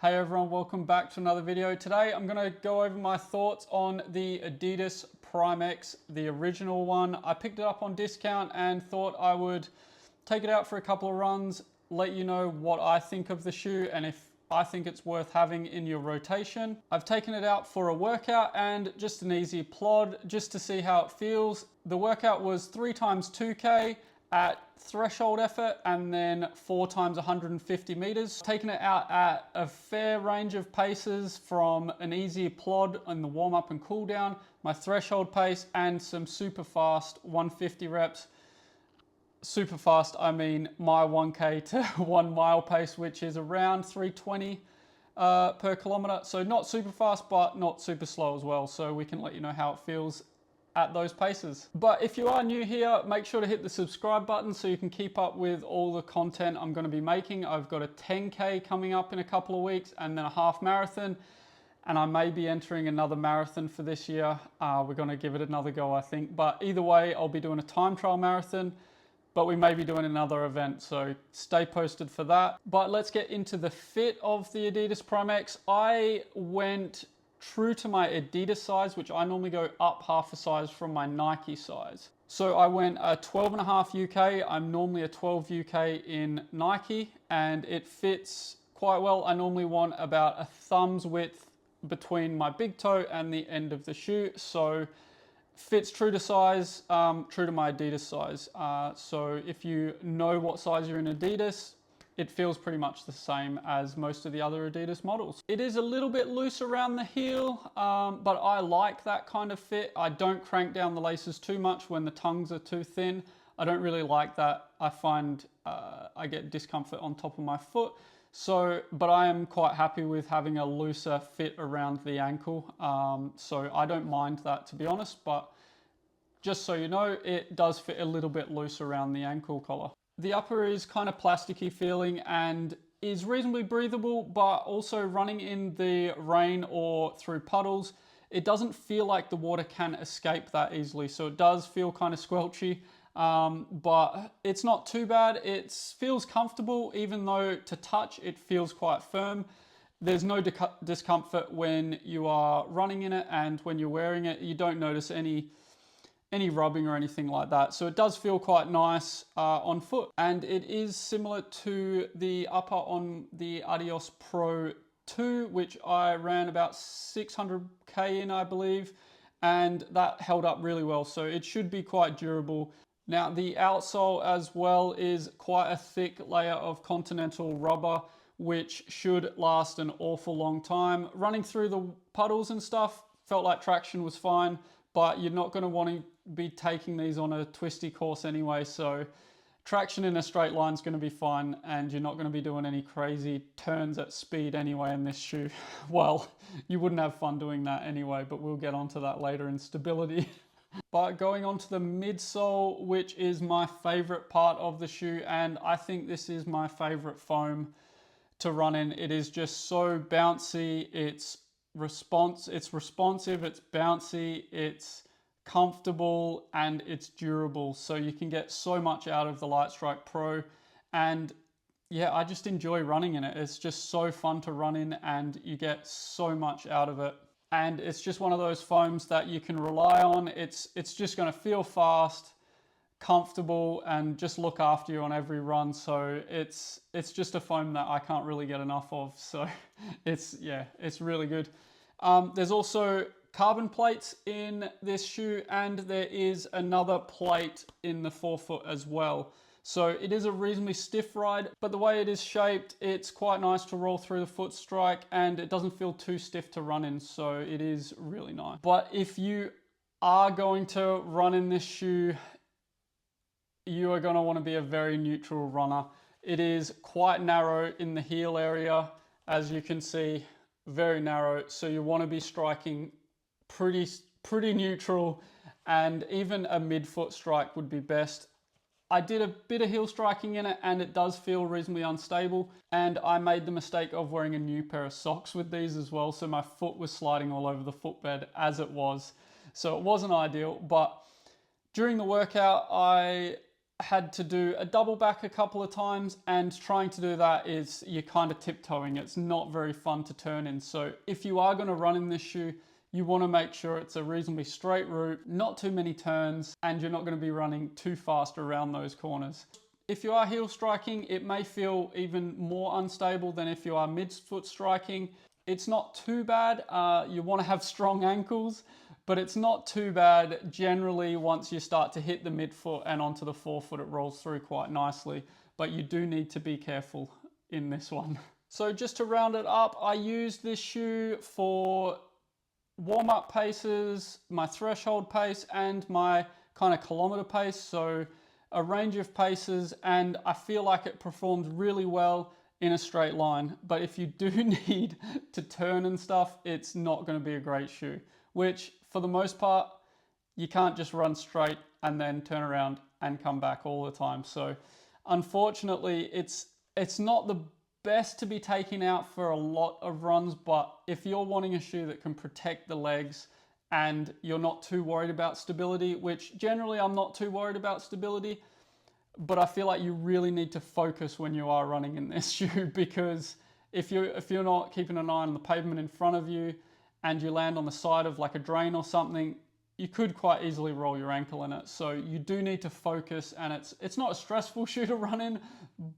Hey everyone, welcome back to another video. Today I'm going to go over my thoughts on the Adidas Prime X, the original one. I picked it up on discount and thought I would take it out for a couple of runs, let you know what I think of the shoe and if I think it's worth having in your rotation. I've taken it out for a workout and just an easy plod just to see how it feels. The workout was 3 times 2K at threshold effort and then 4 times 150 meters. Taking it out at a fair range of paces from an easy plod in the warm up and cool down, my threshold pace and some super fast 150 reps. Super fast, I mean my 1K to 1 mile pace, which is around 320 per kilometer. So not super fast, but not super slow as well. So we can let you know how it feels at those paces. But if you are new here, make sure to hit the subscribe button so you can keep up with all the content I'm going to be making. I've got a 10K coming up in a couple of weeks and then a half marathon, and I may be entering another marathon for this year. We're going to give it another go, I think. But either way, I'll be doing a time trial marathon, but we may be doing another event, so stay posted for that. But let's get into the fit of the Adidas Prime X. I went true to my Adidas size, which I normally go up half a size from my Nike size. So I went a 12.5 UK. I'm normally a 12 UK in Nike, and it fits quite well. I normally want about a thumb's width between my big toe and the end of the shoe. So fits true to size, true to my Adidas size. So if you know what size you're in Adidas, it feels pretty much the same as most of the other Adidas models. It is a little bit loose around the heel, but I like that kind of fit. I don't crank down the laces too much when the tongues are too thin. I don't really like that. I find I get discomfort on top of my foot. So, but I am quite happy with having a looser fit around the ankle. So I don't mind that, to be honest, but just so you know, it does fit a little bit loose around the ankle collar. The upper is kind of plasticky feeling and is reasonably breathable, but also running in the rain or through puddles, it doesn't feel like the water can escape that easily. So it does feel kind of squelchy, but it's not too bad. It feels comfortable, even though to touch it feels quite firm. There's no discomfort when you are running in it, and when you're wearing it, you don't notice any rubbing or anything like that. So it does feel quite nice on foot, and it is similar to the upper on the Adios Pro 2, which I ran about 600k in, I believe, and that held up really well. So it should be quite durable. Now the outsole as well is quite a thick layer of continental rubber, which should last an awful long time. Running through the puddles and stuff, felt like traction was fine, but you're not going to want to be taking these on a twisty course anyway, so traction in a straight line is going to be fine, and you're not going to be doing any crazy turns at speed anyway in this shoe. Well, you wouldn't have fun doing that anyway, but we'll get onto that later in stability. But going on to the midsole, which is my favorite part of the shoe, and I think this is my favorite foam to run in. It is just so bouncy, it's responsive, it's bouncy, it's comfortable, and it's durable. So you can get so much out of the Lightstrike Pro, and yeah, I just enjoy running in it. It's just so fun to run in and you get so much out of it. And it's just one of those foams that you can rely on. It's just going to feel fast, comfortable, and just look after you on every run. So it's just a foam that I can't really get enough of. So it's really good. There's also carbon plates in this shoe, and there is another plate in the forefoot as well. So it is a reasonably stiff ride, but the way it is shaped, it's quite nice to roll through the foot strike, and it doesn't feel too stiff to run in. So it is really nice. But if you are going to run in this shoe, you are going to want to be a very neutral runner. It is quite narrow in the heel area, as you can see, very narrow. So you want to be striking pretty neutral, and even a midfoot strike would be best. I did a bit of heel striking in it, and it does feel reasonably unstable, and I made the mistake of wearing a new pair of socks with these as well, so my foot was sliding all over the footbed as it was. So it wasn't ideal, but during the workout I had to do a double back a couple of times, and trying to do that is you're kind of tiptoeing. It's not very fun to turn in. So if you are going to run in this shoe, you want to make sure it's a reasonably straight route, not too many turns, and you're not going to be running too fast around those corners. If you are heel striking, it may feel even more unstable than if you are mid-foot striking. It's not too bad. You want to have strong ankles, but it's not too bad. Generally, once you start to hit the midfoot and onto the forefoot, it rolls through quite nicely, but you do need to be careful in this one. So just to round it up, I used this shoe for warm-up paces, my threshold pace, and my kind of kilometer pace. So a range of paces, and I feel like it performed really well in a straight line. But if you do need to turn and stuff, it's not going to be a great shoe, which for the most part, you can't just run straight and then turn around and come back all the time. So unfortunately, it's not the best to be taken out for a lot of runs, but if you're wanting a shoe that can protect the legs and you're not too worried about stability, which generally I'm not too worried about stability, but I feel like you really need to focus when you are running in this shoe, because if you're not keeping an eye on the pavement in front of you and you land on the side of like a drain or something, you could quite easily roll your ankle in it. So you do need to focus, and it's not a stressful shoe to run in,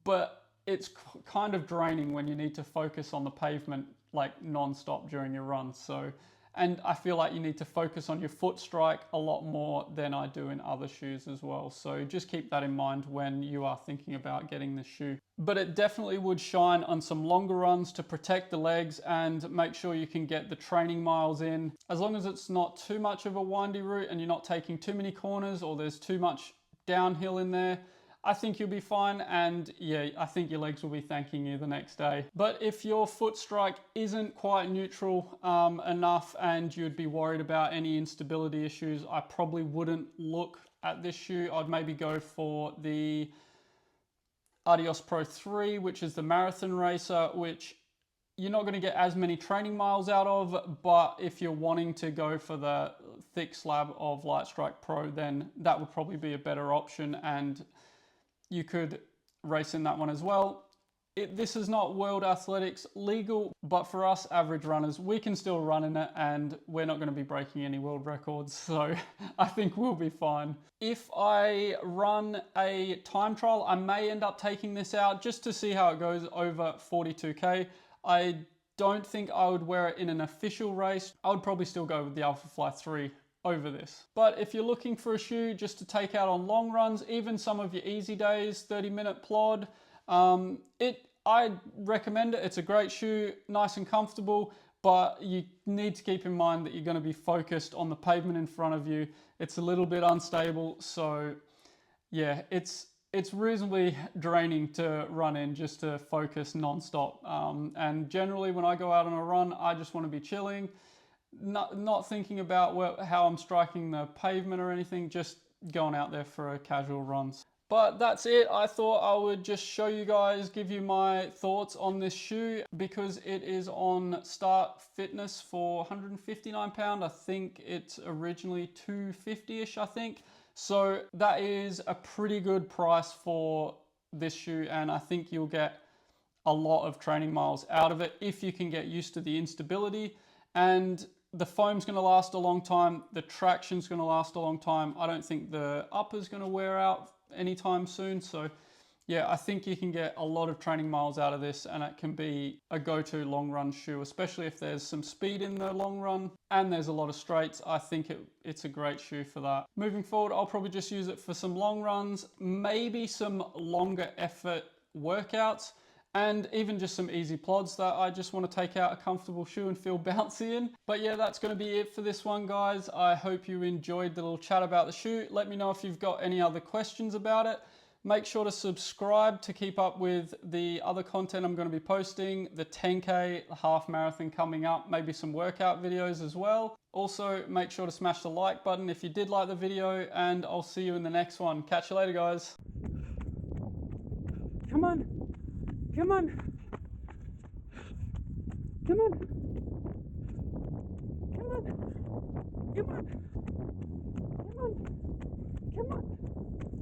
but it's kind of draining when you need to focus on the pavement like non-stop during your run. So, and I feel like you need to focus on your foot strike a lot more than I do in other shoes as well. So just keep that in mind when you are thinking about getting this shoe. But it definitely would shine on some longer runs to protect the legs and make sure you can get the training miles in. As long as it's not too much of a windy route and you're not taking too many corners or there's too much downhill in there, I think you'll be fine, and yeah, I think your legs will be thanking you the next day. But if your foot strike isn't quite neutral enough and you'd be worried about any instability issues, I probably wouldn't look at this shoe. I'd maybe go for the Adidas Pro 3, which is the marathon racer, which you're not going to get as many training miles out of, but if you're wanting to go for the thick slab of Light Strike Pro, then that would probably be a better option, and you could race in that one as well. This is not World Athletics legal, but for us average runners, we can still run in it and we're not going to be breaking any world records. So I think we'll be fine. If I run a time trial, I may end up taking this out just to see how it goes over 42K. I don't think I would wear it in an official race. I would probably still go with the Alphafly 3 over this. But if you're looking for a shoe just to take out on long runs, even some of your easy days, 30-minute plod, I recommend it. It's a great shoe, nice and comfortable, but you need to keep in mind that you're going to be focused on the pavement in front of you. It's a little bit unstable, so yeah, it's reasonably draining to run in just to focus non-stop. And generally when I go out on a run, I just want to be chilling, not thinking about how I'm striking the pavement or anything, just going out there for a casual run. But that's it. I thought I would just show you guys, give you my thoughts on this shoe, because it is on Start Fitness for £159. I think it's originally $250-ish, I think. So that is a pretty good price for this shoe, and I think you'll get a lot of training miles out of it if you can get used to the instability. And the foam's going to last a long time, the traction's going to last a long time. I don't think the upper's going to wear out anytime soon. So yeah, I think you can get a lot of training miles out of this, and it can be a go-to long run shoe, especially if there's some speed in the long run and there's a lot of straights. I think it's a great shoe for that. Moving forward, I'll probably just use it for some long runs, maybe some longer effort workouts, and even just some easy plods that I just want to take out a comfortable shoe and feel bouncy in. But yeah, that's going to be it for this one, guys. I hope you enjoyed the little chat about the shoe. Let me know if you've got any other questions about it. Make sure to subscribe to keep up with the other content I'm going to be posting, the 10K, the half marathon coming up, maybe some workout videos as well. Also, make sure to smash the like button if you did like the video, and I'll see you in the next one. Catch you later, guys. Come on. Come on. Come on. Come on. Come on. Come on. Come on.